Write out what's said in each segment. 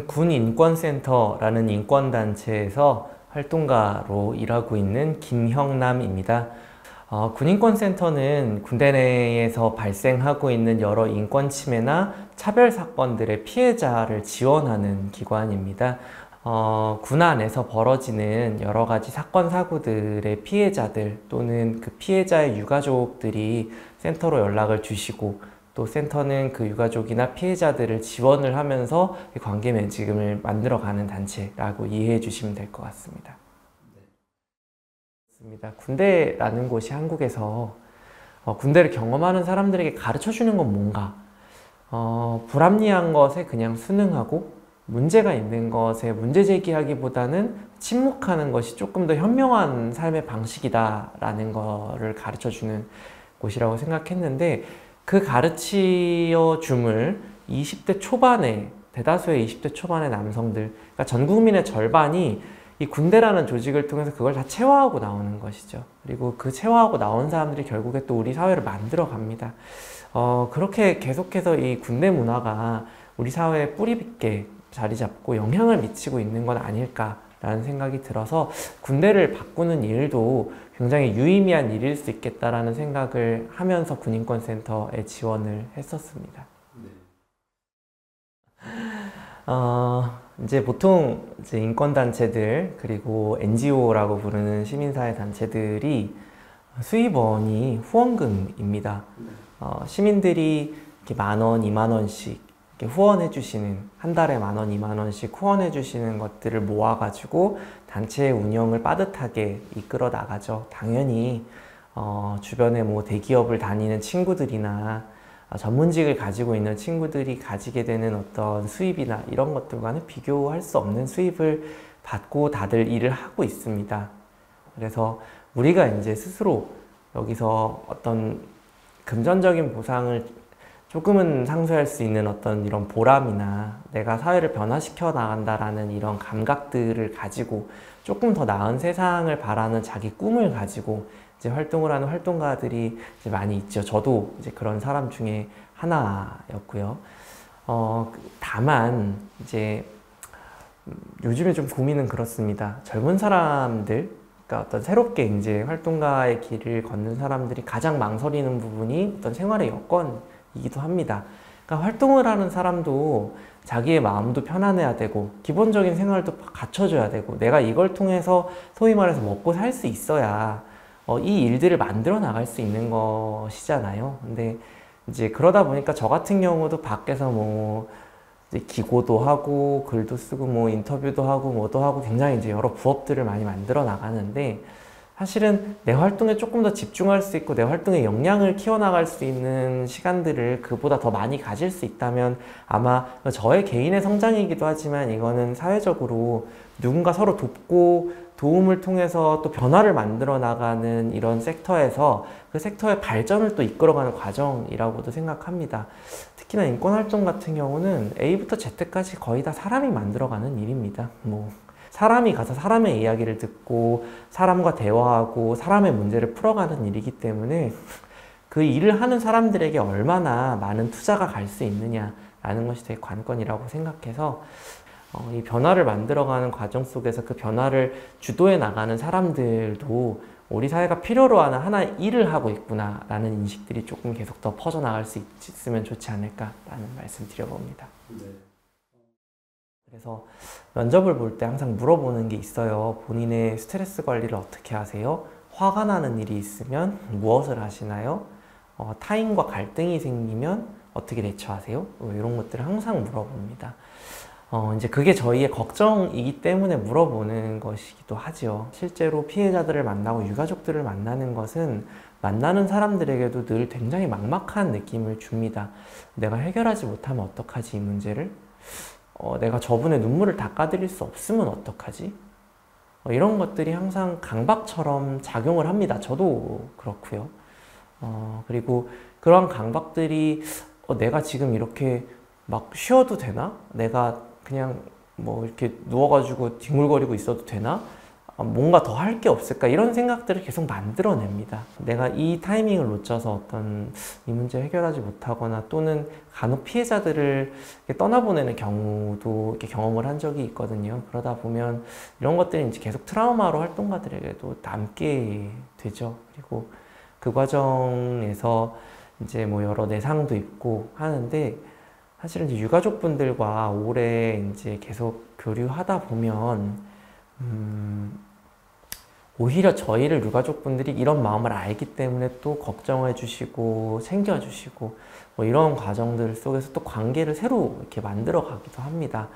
저는 군인권센터라는 인권단체에서 활동가로 일하고 있는 김형남입니다. 군인권센터는 군대 내에서 발생하고 있는 여러 인권 침해나 차별 사건들의 피해자를 지원하는 기관입니다. 군 안에서 벌어지는 여러 가지 사건, 사고들의 피해자들 또는 그 피해자의 유가족들이 센터로 연락을 주시고 또 센터는 그 유가족이나 피해자들을 지원을 하면서 관계 맺음을 만들어가는 단체라고 이해해 주시면 될 것 같습니다. 군대라는 곳이 한국에서 군대를 경험하는 사람들에게 가르쳐 주는 건 뭔가 불합리한 것에 그냥 순응하고 문제가 있는 것에 문제 제기하기보다는 침묵하는 것이 조금 더 현명한 삶의 방식이다라는 거를 가르쳐 주는 곳이라고 생각했는데 그 가르치어 줌을 20대 초반에 대다수의 20대 초반의 남성들, 그러니까 전 국민의 절반이 이 군대라는 조직을 통해서 그걸 다 체화하고 나오는 것이죠. 그리고 그 체화하고 나온 사람들이 결국에 또 우리 사회를 만들어 갑니다. 그렇게 계속해서 이 군대 문화가 우리 사회에 뿌리 깊게 자리 잡고 영향을 미치고 있는 건 아닐까라는 생각이 들어서 군대를 바꾸는 일도 굉장히 유의미한 일일 수 있겠다라는 생각을 하면서 군인권센터에 지원을 했었습니다. 이제 보통 이제 인권단체들 그리고 NGO라고 부르는 시민사회 단체들이 수입원이 후원금입니다. 시민들이 이렇게 10,000원, 20,000원씩 이렇게 후원해 주시는, 한 달에 10,000원, 20,000원씩 후원해 주시는 것들을 모아가지고 단체의 운영을 빠듯하게 이끌어 나가죠. 당연히 주변에 뭐 대기업을 다니는 친구들이나 전문직을 가지고 있는 친구들이 가지게 되는 어떤 수입이나 이런 것들과는 비교할 수 없는 수입을 받고 다들 일을 하고 있습니다. 그래서 우리가 이제 스스로 여기서 어떤 금전적인 보상을 조금은 상쇄할 수 있는 어떤 이런 보람이나 내가 사회를 변화시켜 나간다라는 이런 감각들을 가지고 조금 더 나은 세상을 바라는 자기 꿈을 가지고 이제 활동을 하는 활동가들이 이제 많이 있죠. 저도 이제 그런 사람 중에 하나였고요. 다만 이제 요즘에 좀 고민은 그렇습니다. 젊은 사람들, 그러니까 어떤 새롭게 이제 활동가의 길을 걷는 사람들이 가장 망설이는 부분이 어떤 생활의 여건이기도 합니다. 그러니까 활동을 하는 사람도 자기의 마음도 편안해야 되고 기본적인 생활도 갖춰줘야 되고 내가 이걸 통해서 소위 말해서 먹고 살 수 있어야 이 일들을 만들어 나갈 수 있는 것이잖아요. 근데 이제 그러다 보니까 저 같은 경우도 밖에서 뭐 이제 기고도 하고 글도 쓰고 뭐 인터뷰도 하고 뭐도 하고 굉장히 이제 여러 부업들을 많이 만들어 나가는데 사실은 내 활동에 조금 더 집중할 수 있고 내 활동에 역량을 키워나갈 수 있는 시간들을 그보다 더 많이 가질 수 있다면 아마 저의 개인의 성장이기도 하지만 이거는 사회적으로 누군가 서로 돕고 도움을 통해서 또 변화를 만들어 나가는 이런 섹터에서 그 섹터의 발전을 또 이끌어가는 과정이라고도 생각합니다. 특히나 인권활동 같은 경우는 A부터 Z까지 거의 다 사람이 만들어가는 일입니다. 뭐 사람이 가서 사람의 이야기를 듣고 사람과 대화하고 사람의 문제를 풀어가는 일이기 때문에 그 일을 하는 사람들에게 얼마나 많은 투자가 갈 수 있느냐라는 것이 되게 관건이라고 생각해서 이 변화를 만들어가는 과정 속에서 그 변화를 주도해 나가는 사람들도 우리 사회가 필요로 하는 하나의 일을 하고 있구나라는 인식들이 조금 계속 더 퍼져나갈 수 있으면 좋지 않을까라는 말씀 드려봅니다. 네. 그래서 면접을 볼 때 항상 물어보는 게 있어요. 본인의 스트레스 관리를 어떻게 하세요? 화가 나는 일이 있으면 무엇을 하시나요? 타인과 갈등이 생기면 어떻게 대처하세요? 이런 것들을 항상 물어봅니다. 이제 그게 저희의 걱정이기 때문에 물어보는 것이기도 하죠. 실제로 피해자들을 만나고 유가족들을 만나는 것은 만나는 사람들에게도 늘 굉장히 막막한 느낌을 줍니다. 내가 해결하지 못하면 어떡하지, 이 문제를? 내가 저분의 눈물을 닦아드릴 수 없으면 어떡하지? 이런 것들이 항상 강박처럼 작용을 합니다. 저도 그렇고요. 그리고 그런 강박들이 내가 지금 이렇게 막 쉬어도 되나? 내가 그냥 뭐 이렇게 누워가지고 뒹굴거리고 있어도 되나? 뭔가 더 할 게 없을까 이런 생각들을 계속 만들어냅니다. 내가 이 타이밍을 놓쳐서 어떤 이 문제 해결하지 못하거나 또는 간혹 피해자들을 떠나보내는 경우도 이렇게 경험을 한 적이 있거든요. 그러다 보면 이런 것들이 이제 계속 트라우마로 활동가들에게도 남게 되죠. 그리고 그 과정에서 이제 뭐 여러 내상도 있고 하는데 사실은 이제 유가족분들과 오래 이제 계속 교류하다 보면 오히려 저희를 유가족분들이 이런 마음을 알기 때문에 또 걱정해 주시고 챙겨 주시고 뭐 이런 과정들 속에서 또 관계를 새로 이렇게 만들어 가기도 합니다.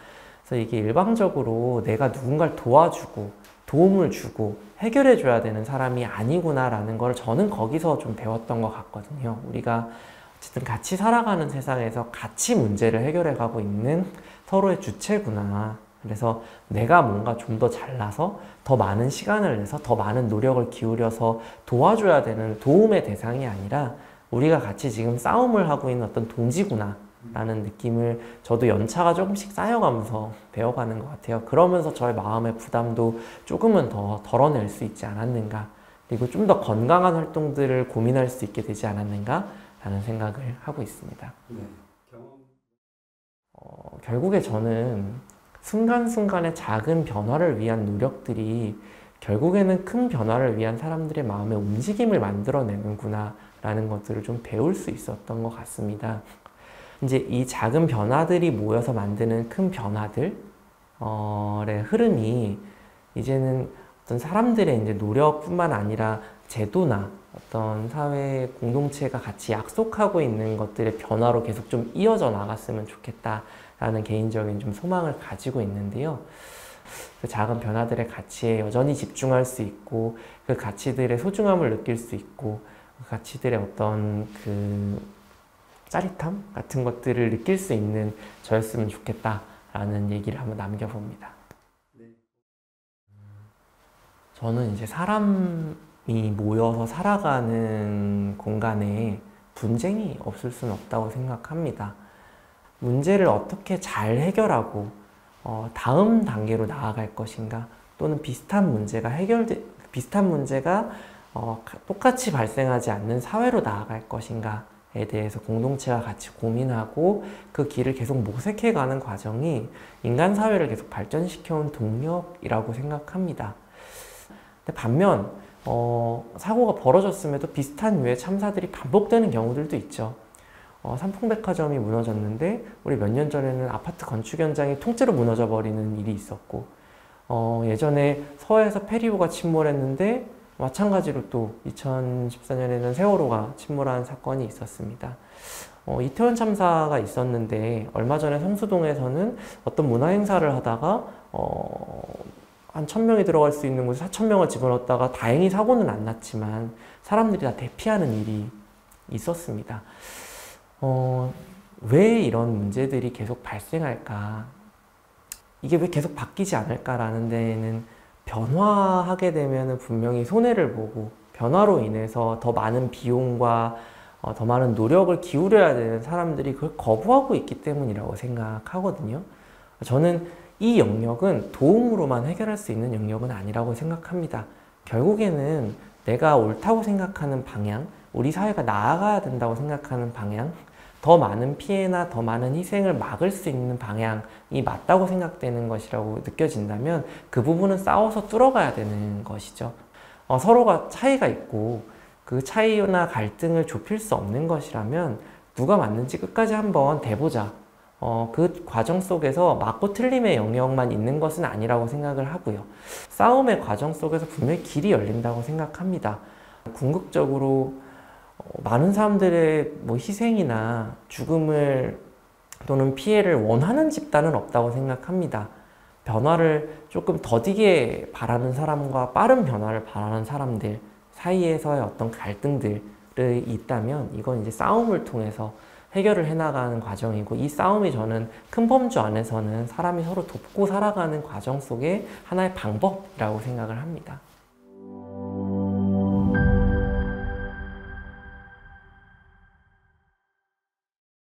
그래서 이게 일방적으로 내가 누군가를 도와주고 도움을 주고 해결해 줘야 되는 사람이 아니구나라는 걸 저는 거기서 좀 배웠던 것 같거든요. 우리가 어쨌든 같이 살아가는 세상에서 같이 문제를 해결해 가고 있는 서로의 주체구나. 그래서 내가 뭔가 좀 더 잘나서 더 많은 시간을 내서 더 많은 노력을 기울여서 도와줘야 되는 도움의 대상이 아니라 우리가 같이 지금 싸움을 하고 있는 어떤 동지구나 라는 느낌을 저도 연차가 조금씩 쌓여가면서 배워가는 것 같아요. 그러면서 저의 마음의 부담도 조금은 더 덜어낼 수 있지 않았는가, 그리고 좀 더 건강한 활동들을 고민할 수 있게 되지 않았는가 라는 생각을 하고 있습니다. 네. 결국에 저는 순간순간의 작은 변화를 위한 노력들이 결국에는 큰 변화를 위한 사람들의 마음의 움직임을 만들어내는구나 라는 것들을 좀 배울 수 있었던 것 같습니다. 이제 이 작은 변화들이 모여서 만드는 큰 변화들의 흐름이 이제는 어떤 사람들의 이제 노력뿐만 아니라 제도나 어떤 사회 공동체가 같이 약속하고 있는 것들의 변화로 계속 좀 이어져 나갔으면 좋겠다라는 개인적인 좀 소망을 가지고 있는데요. 그 작은 변화들의 가치에 여전히 집중할 수 있고 그 가치들의 소중함을 느낄 수 있고 그 가치들의 어떤 그 짜릿함 같은 것들을 느낄 수 있는 저였으면 좋겠다라는 얘기를 한번 남겨봅니다. 저는 이제 사람이 모여서 살아가는 공간에 분쟁이 없을 수는 없다고 생각합니다. 문제를 어떻게 잘 해결하고 다음 단계로 나아갈 것인가, 또는 비슷한 문제가 똑같이 발생하지 않는 사회로 나아갈 것인가에 대해서 공동체와 같이 고민하고 그 길을 계속 모색해가는 과정이 인간 사회를 계속 발전시켜온 동력이라고 생각합니다. 근데 반면 사고가 벌어졌음에도 비슷한 유의 참사들이 반복되는 경우들도 있죠. 삼풍백화점이 무너졌는데 우리 몇 년 전에는 아파트 건축 현장이 통째로 무너져 버리는 일이 있었고, 예전에 서해에서 페리보가 침몰했는데 마찬가지로 또 2014년에는 세월호가 침몰한 사건이 있었습니다. 이태원 참사가 있었는데 얼마 전에 성수동에서는 어떤 문화행사를 하다가 한 1000명이 들어갈 수 있는 곳에 4000명을 집어넣었다가 다행히 사고는 안 났지만 사람들이 다 대피하는 일이 있었습니다. 왜 이런 문제들이 계속 발생할까? 이게 왜 계속 바뀌지 않을까라는 데에는 변화하게 되면 분명히 손해를 보고 변화로 인해서 더 많은 비용과 더 많은 노력을 기울여야 되는 사람들이 그걸 거부하고 있기 때문이라고 생각하거든요. 저는 이 영역은 도움으로만 해결할 수 있는 영역은 아니라고 생각합니다. 결국에는 내가 옳다고 생각하는 방향, 우리 사회가 나아가야 된다고 생각하는 방향, 더 많은 피해나 더 많은 희생을 막을 수 있는 방향이 맞다고 생각되는 것이라고 느껴진다면 그 부분은 싸워서 뚫어가야 되는 것이죠. 서로가 차이가 있고 그 차이나 갈등을 좁힐 수 없는 것이라면 누가 맞는지 끝까지 한번 대보자. 그 과정 속에서 맞고 틀림의 영역만 있는 것은 아니라고 생각을 하고요. 싸움의 과정 속에서 분명히 길이 열린다고 생각합니다. 궁극적으로 많은 사람들의 희생이나 죽음을 또는 피해를 원하는 집단은 없다고 생각합니다. 변화를 조금 더디게 바라는 사람과 빠른 변화를 바라는 사람들 사이에서의 어떤 갈등들이 있다면 이건 이제 싸움을 통해서 해결을 해나가는 과정이고, 이 싸움이 저는 큰 범주 안에서는 사람이 서로 돕고 살아가는 과정 속에 하나의 방법이라고 생각을 합니다.